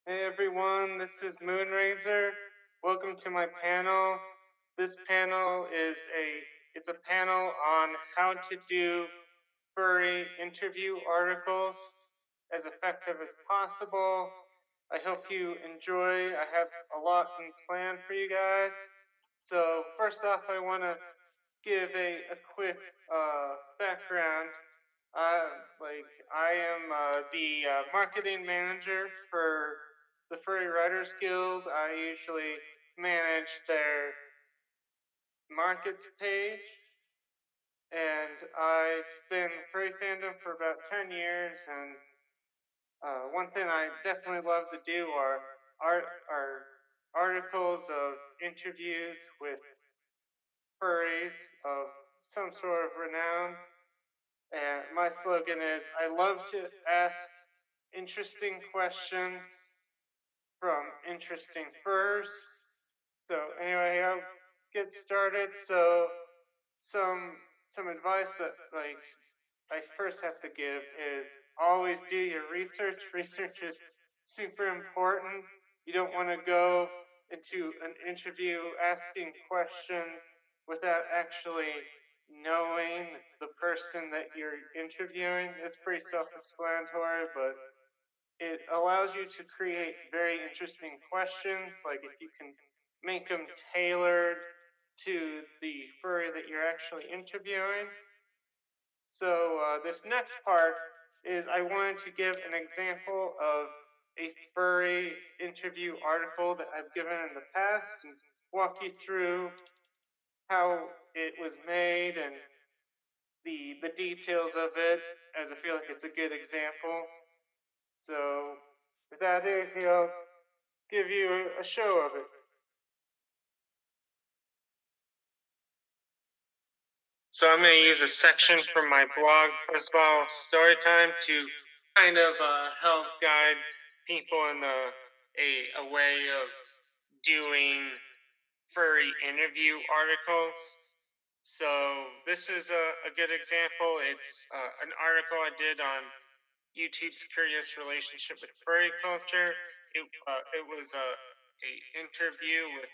Hey everyone, this is Moonraiser. Welcome to my panel. This panel it's a panel on how to do furry interview articles as effective as possible. I hope you enjoy. I have a lot in plan for you guys. So first off, I want to give a quick background. I am the marketing manager for the Furry Writers Guild. I usually manage their markets page, and I've been furry fandom for about 10 years. And one thing I definitely love to do are articles of interviews with furries of some sort of renown. And my slogan is I love to ask interesting questions from interesting furs. So anyway, I'll get started. So some some advice that I first have to give is always do your research. Research is super important. You don't want to go into an interview asking questions without actually knowing the person that you're interviewing. It's pretty self-explanatory, but it allows you to create very interesting questions. Like if you can make them tailored to the furry that you're actually interviewing. So this next part is I wanted to give an example of a furry interview article that I've given in the past and walk you through how it was made and the details of it, as I feel like it's a good example. So with that is, I'll give you a show of it. So I'm going to use a section from my blog, Fuzzball Storytime, to kind of help guide people in a way of doing furry interview articles. So this is a good example. It's an article I did on YouTube's curious relationship with furry culture. It was a interview with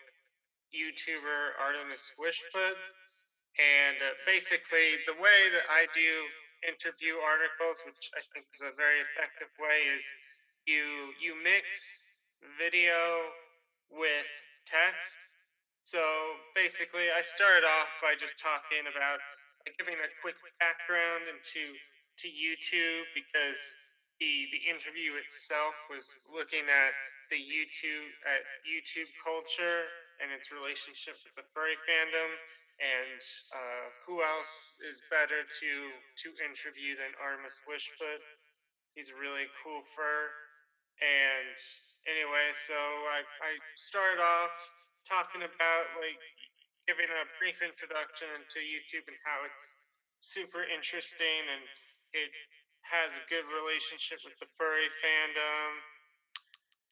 YouTuber Artemis Wishfoot, and basically, the way that I do interview articles, which I think is a very effective way, is you mix video with text. So basically, I started off by just talking about giving a quick background to YouTube because the interview itself was looking at YouTube culture and its relationship with the furry fandom, and who else is better to interview than Artemis Wishfoot? He's a really cool fur. And anyway, so I started off talking about giving a brief introduction to YouTube and how it's super interesting and it has a good relationship with the furry fandom.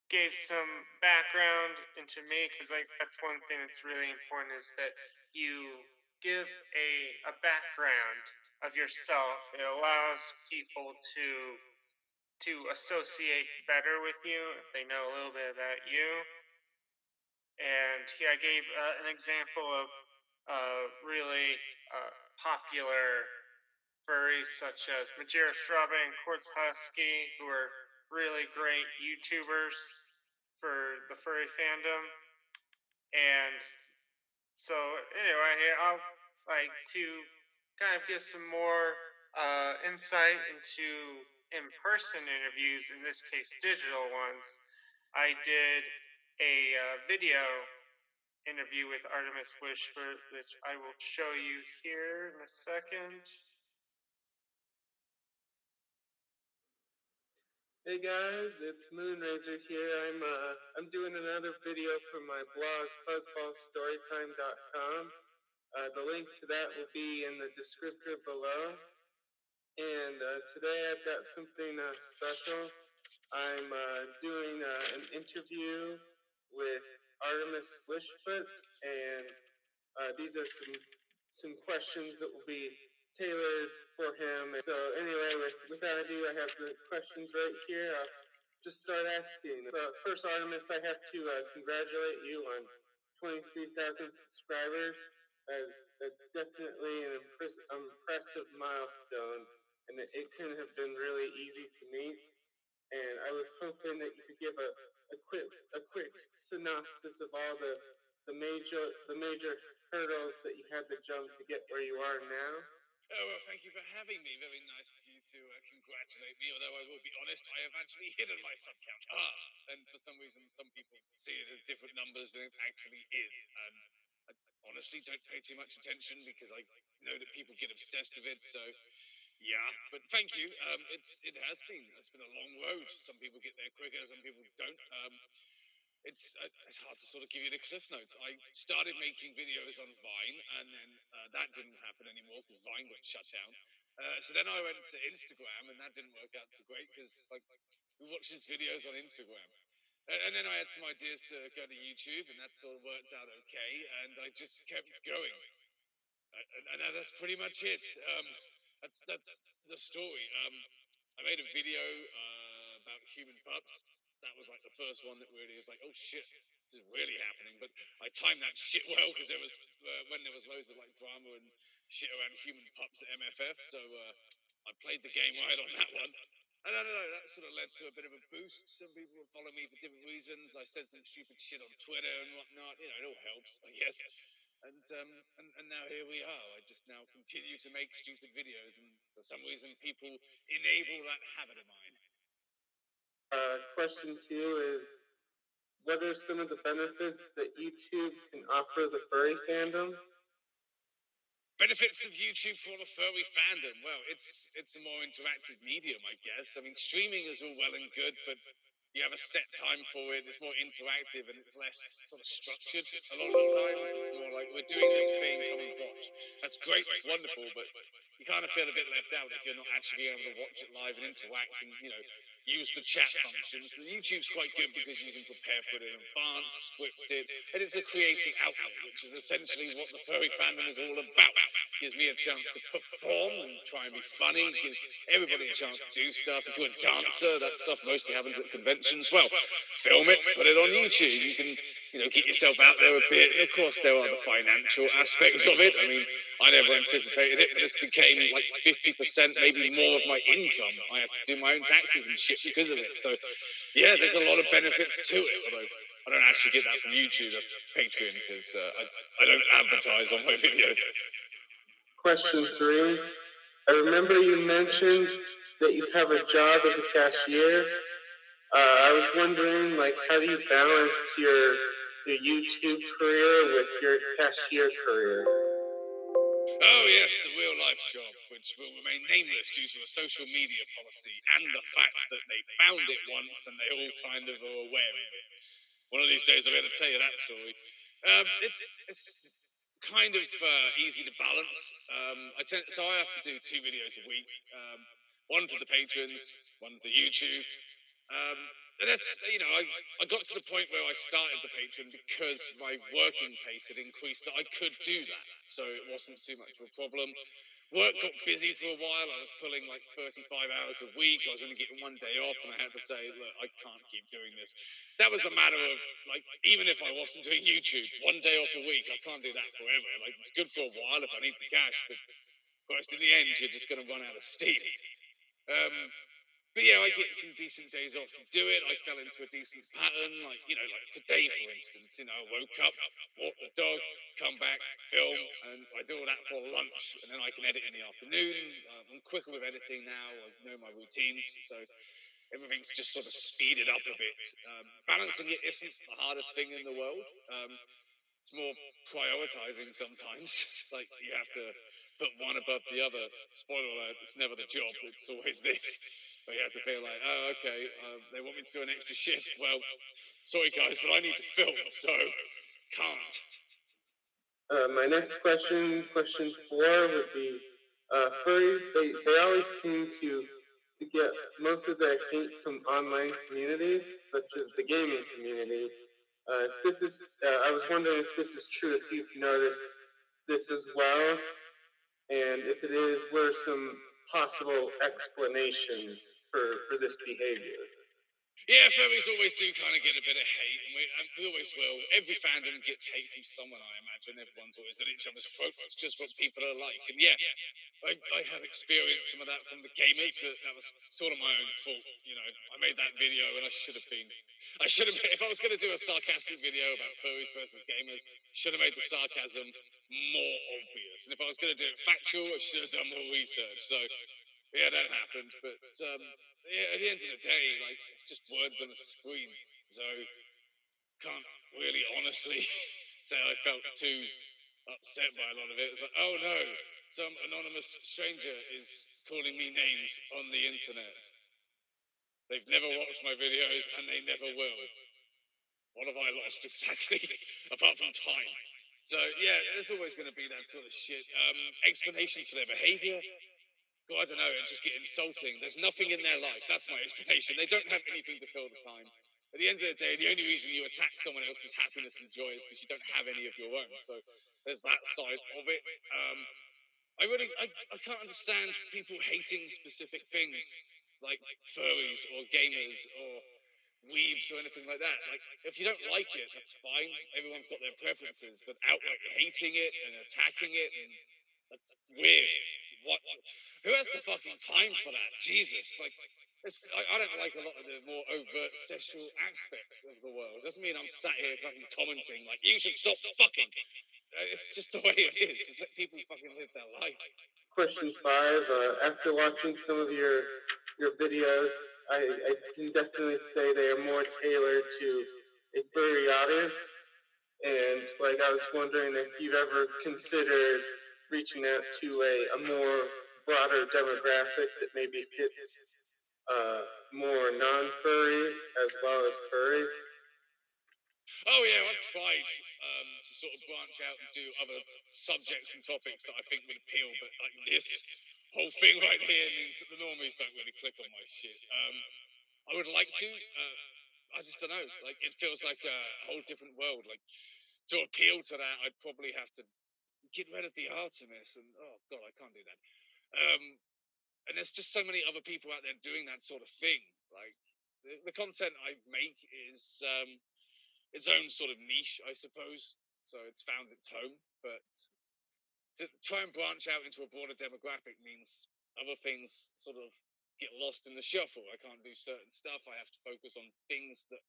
Gave some background into me because that's one thing that's really important is that you give a background of yourself. It allows people to associate better with you if they know a little bit about you. And here I gave an example of really popular furries such as Majira Strawberry and Quartz Husky, who are really great YouTubers for the furry fandom. And so anyway, here I'll like to kind of give some more insight into in-person interviews, in this case digital ones. I did a video interview with Artemis Wishford, which I will show you here in a second. Hey guys, it's Moonraiser here. I'm doing another video for my blog fuzzballstorytime.com. The link to that will be in the descriptor below. And today I've got something special. I'm doing an interview with Artemis Wishfoot, and these are some questions that will be tailored for him. So anyway, without ado, I have the questions right here. I'll just start asking. First, Artemis, I have to congratulate you on 23,000 subscribers. That's definitely an impressive milestone, and it couldn't have been really easy to meet. And I was hoping that you could give a quick synopsis of all the major hurdles that you had to jump to get where you are now. Oh, well, thank you for having me. Very nice of you to congratulate me, although I will be honest, I have actually hidden my sub count. And for some reason, some people see it as different numbers than it actually is. And I honestly don't pay too much attention because I know that people get obsessed with it. So, yeah, but thank you. It's been a long road. Some people get there quicker, some people don't. It's hard to sort of give you the cliff notes. I started making videos on Vine, and then that didn't happen anymore because Vine got shut down. So then I went to Instagram, and that didn't work out so great because like who watches videos on Instagram? And then I had some ideas to go to YouTube, and that sort of worked out okay. And I just kept going, and that's pretty much it. That's the story. I made a video about human pups. That was like the first one that really was like, oh shit, this is really happening. But I timed that shit well because there was when there was loads of like drama and shit around human pups at MFF. So I played the game right on that one. And I don't know, that sort of led to a bit of a boost. Some people would follow me for different reasons. I said some stupid shit on Twitter and whatnot. You know, it all helps, I guess. And now here we are. I just now continue to make stupid videos, and for some reason, people enable that habit of mine. Question two is, what are some of the benefits that YouTube can offer the furry fandom? Benefits of YouTube for the furry fandom. Well, it's a more interactive medium, I guess. I mean, streaming is all well and good, but you have a set time for it. It's more interactive and it's less sort of structured. A lot of the times, it's more like we're doing this thing, come and watch. That's great, that's wonderful, but you kind of feel a bit left out if you're not actually able to watch it live and interact and use the chat functions. And YouTube's quite good because you can prepare for it in advance, script it, and it's a creative outlet, which is essentially what the furry fandom is all about. Gives me a chance to perform and try and be funny. Gives everybody a chance to do stuff. If you're a dancer, that stuff mostly happens at conventions. Well, film it, put it on YouTube. You can, get yourself out there a bit. And of course, there are the financial aspects of it. I mean, I never anticipated it, but this became like 50%, maybe more of my income. I have to do my own taxes and shit because of it. So, yeah, there's a lot of benefits to it. Although I don't actually get that from YouTube. That's Patreon because I don't advertise on my videos. Question three. I remember you mentioned that you have a job as a cashier. I was wondering, like, how do you balance your YouTube career with your cashier career? Oh, yes, the real life job, which will remain nameless due to a social media policy and the fact that they found it once and they all kind of are aware of it. One of these days, I'll be able to tell you that story. It's kind of easy to balance. So I have to do 2 videos a week, one for the patrons, one for YouTube. And that's, I got to the point where I started the Patreon because my working pace had increased that I could do that. So it wasn't too much of a problem. Work got busy for a while. I was pulling like 35 hours a week. I was only getting one day off, and I had to say, look, I can't keep doing this. That was a matter of, like, even if I wasn't doing YouTube, one day off a week, I can't do that forever. Like, it's good for a while if I need the cash, but of course, in the end, you're just going to run out of steam. But yeah, I get some decent days off to do it. I fell into a decent pattern, like today, for instance. I woke up, walk the dog, come back, film, and I do all that for lunch, and then I can edit in the afternoon. I'm quicker with editing now. I know my routines, so everything's just sort of speeded up a bit. Balancing it isn't the hardest thing in the world. It's more prioritizing sometimes. Like you have to put one above the other. Spoiler alert, it's never the job, it's always this. But you have to feel like, oh, okay, they want me to do an extra shift. Well, sorry guys, but I need to film, so can't. My next question four, would be furries. They always seem to get most of their hate from online communities, such as the gaming community. I was wondering if this is true, if you've noticed this as well, and if it is, what are some possible explanations for this behavior? Yeah, furries always do kind of get a bit of hate, and we always will. Every fandom gets hate from someone, I imagine. Everyone's always at each other's throats. It's just what people are like. And yeah, I have experienced some of that from the gamers, but that was sort of my own fault. You know, I made that video and I should have, if I was going to do a sarcastic video about furries versus gamers, should have made the sarcasm more obvious. And if I was going to do it factual, I should have done more research. So yeah, that happened. But yeah, at the end of the day, like it's just words on a screen. So can't really honestly say I felt too upset by a lot of it. It's like, oh no, some anonymous stranger is calling me names on the internet. They've never watched my videos and they never will. What have I lost exactly? Apart from time. So yeah, there's always going to be that sort of shit. Explanations for their behavior. God, I don't know, it just get insulting. There's nothing in their life. That's my explanation. They don't have anything to fill the time. At the end of the day, the only reason you attack someone else's happiness and joy is because you don't have any of your own. So there's that side of it. I can't understand people hating specific things like furries or gamers or weebs or anything like that. Like, if you don't like it, that's fine. Everyone's got their preferences, but outright hating it and attacking it, and that's weird. What? Who has the fucking time for that? Jesus, like. I don't like a lot of the more overt sexual aspects of the world. Doesn't mean I'm sat here fucking commenting like you should stop fucking. It's just the way it is. Just let people fucking live their life. Question 5. After watching some of your videos, I can definitely say they are more tailored to a furry audience. And like I was wondering if you've ever considered reaching out to a more broader demographic that maybe fits more non-furries as well as furries. Oh yeah, I've tried to sort of branch out and do other subjects and topics that I think would appeal, but like this whole thing right here means that the normies don't really click on my shit. I would like to. I just don't know. Like it feels like a whole different world. Like to appeal to that, I'd probably have to get rid of the Artemis, and oh god, I can't do that. Um, and there's just so many other people out there doing that sort of thing. Like the content I make is its own sort of niche, I suppose. So it's found its home, but to try and branch out into a broader demographic means other things sort of get lost in the shuffle. I can't do certain stuff. I have to focus on things that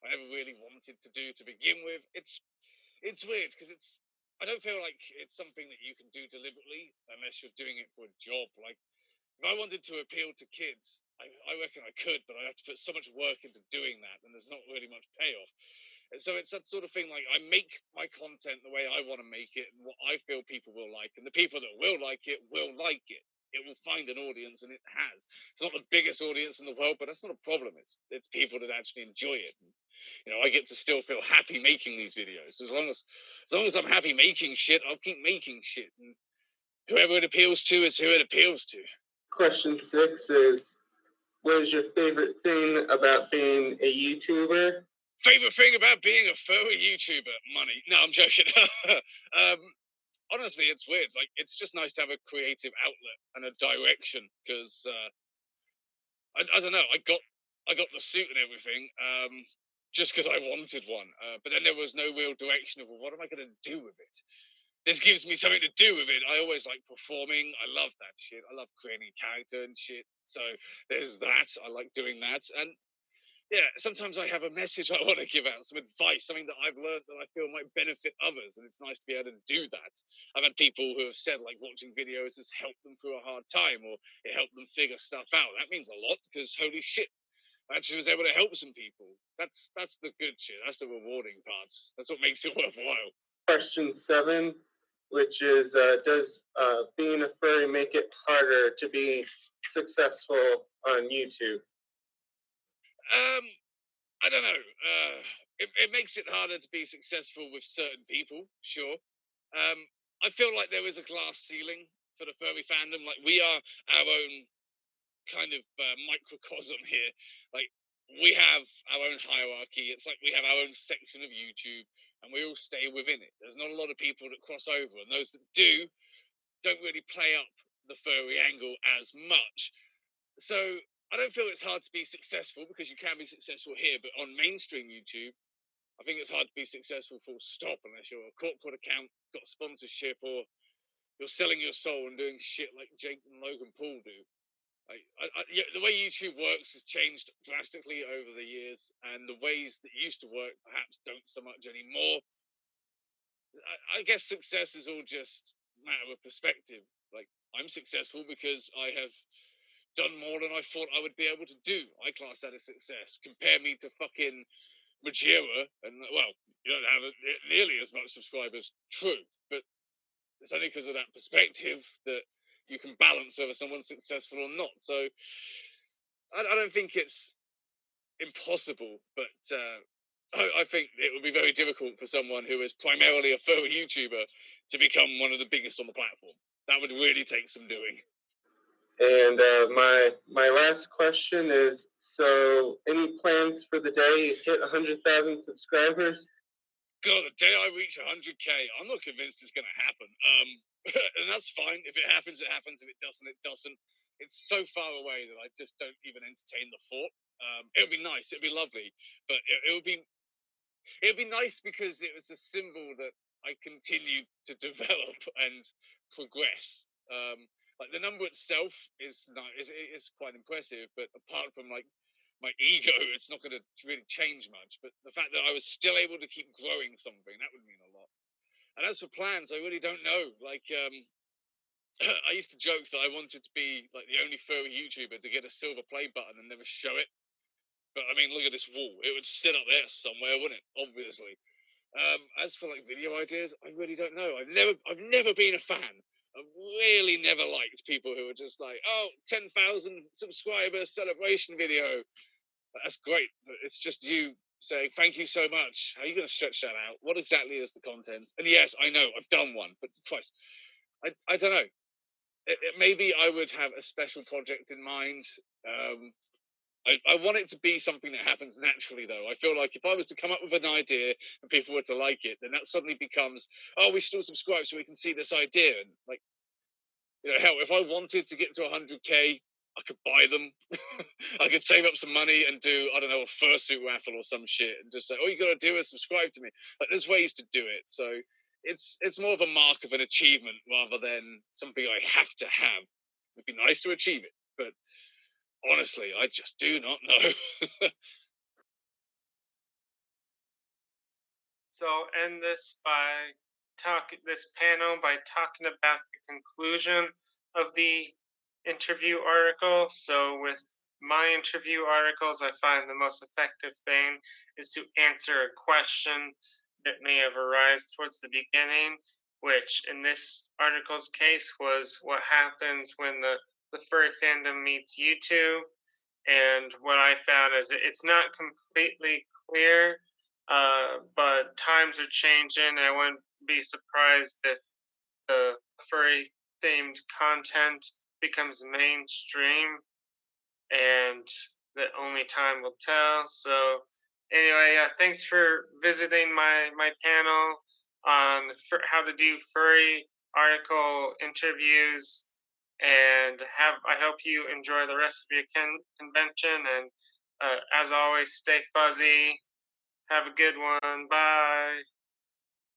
I never really wanted to do to begin with. It's weird because I don't feel like it's something that you can do deliberately unless you're doing it for a job. Like if I wanted to appeal to kids, I reckon I could, but I have to put so much work into doing that, and there's not really much payoff. And so it's that sort of thing. Like I make my content the way I want to make it, and what I feel people will like, and the people that will like it will like it. It will find an audience, and it has. It's not the biggest audience in the world, but that's not a problem. It's people that actually enjoy it. And, you know, I get to still feel happy making these videos. As long as I'm happy making shit, I'll keep making shit. And whoever it appeals to is who it appeals to. Question 6 is, what is your favorite thing about being a YouTuber? Favorite thing about being a furry YouTuber? Money. No, I'm joking. Honestly, it's weird. Like, it's just nice to have a creative outlet and a direction because I don't know. I got the suit and everything just because I wanted one. But then there was no real direction of well, what am I going to do with it. This gives me something to do with it. I always like performing. I love that shit. I love creating a character and shit. So there's that. I like doing that. And yeah, sometimes I have a message I want to give out, some advice, something that I've learned that I feel might benefit others. And it's nice to be able to do that. I've had people who have said, like, watching videos has helped them through a hard time or it helped them figure stuff out. That means a lot because holy shit, I actually was able to help some people. That's the good shit. That's the rewarding parts. That's what makes it worthwhile. Question 7, which is, does being a furry make it harder to be successful on YouTube? I don't know. It makes it harder to be successful with certain people, sure. I feel like there is a glass ceiling for the furry fandom. Like we are our own kind of microcosm here. Like we have our own hierarchy. It's like we have our own section of YouTube, and we all stay within it. There's not a lot of people that cross over, and those that do don't really play up the furry angle as much. So I don't feel it's hard to be successful, because you can be successful here, but on mainstream YouTube, I think it's hard to be successful full stop, unless you're a corporate account, got sponsorship, or you're selling your soul and doing shit like Jake and Logan Paul do. Like, yeah, the way YouTube works has changed drastically over the years, and the ways that used to work perhaps don't so much anymore. I guess success is all just a matter of perspective. Like, I'm successful because I have done more than I thought I would be able to do. I class that as success. Compare me to fucking Majira, and well, you don't have nearly as much subscribers. True, but it's only because of that perspective that you can balance whether someone's successful or not. So I don't think it's impossible, but I think it would be very difficult for someone who is primarily a furry YouTuber to become one of the biggest on the platform. That would really take some doing. And my last question is, so any plans for the day you hit 100,000 subscribers? God, the day I reach 100K, I'm not convinced it's going to happen. And that's fine. If it happens, it happens. If it doesn't, it doesn't. It's so far away that I just don't even entertain the thought. It would be nice. It would be lovely. But it would be nice because it was a symbol that I continue to develop and progress. Like, the number itself is quite impressive, but apart from like my ego, it's not going to really change much. But the fact that I was still able to keep growing something, that would mean a lot. And as for plans, I really don't know. Like, I used to joke that I wanted to be like the only furry YouTuber to get a silver play button and never show it. But I mean, look at this wall. It would sit up there somewhere, wouldn't it? Obviously. As for like video ideas, I really don't know. I've never been a fan. I've really never liked people who are just like, oh, 10,000 subscriber celebration video. That's great, but it's just you saying thank you so much. How are you going to stretch that out? What exactly is the content? And yes, I know I've done one, but Christ, I don't know. Maybe I would have a special project in mind. I want it to be something that happens naturally, though. I feel like if I was to come up with an idea and people were to like it, then that suddenly becomes, oh, we should all subscribe so we can see this idea. And like, hell, if I wanted to get to 100K, I could buy them. I could save up some money and do, I don't know, a fursuit raffle or some shit, and just say, all you got to do is subscribe to me. Like, there's ways to do it. So it's more of a mark of an achievement rather than something I have to have. It'd be nice to achieve it, but honestly, I just do not know. So I'll end this panel by talking about the conclusion of the interview article. So with my interview articles, I find the most effective thing is to answer a question that may have arisen towards the beginning, which in this article's case was what happens when the furry fandom meets YouTube. And what I found is it's not completely clear, but times are changing. I wouldn't be surprised if the furry themed content becomes mainstream, and that only time will tell. So, anyway, thanks for visiting my panel on how to do furry article interviews, and I hope you enjoy the rest of your convention. And as always, stay fuzzy. Have a good one. Bye.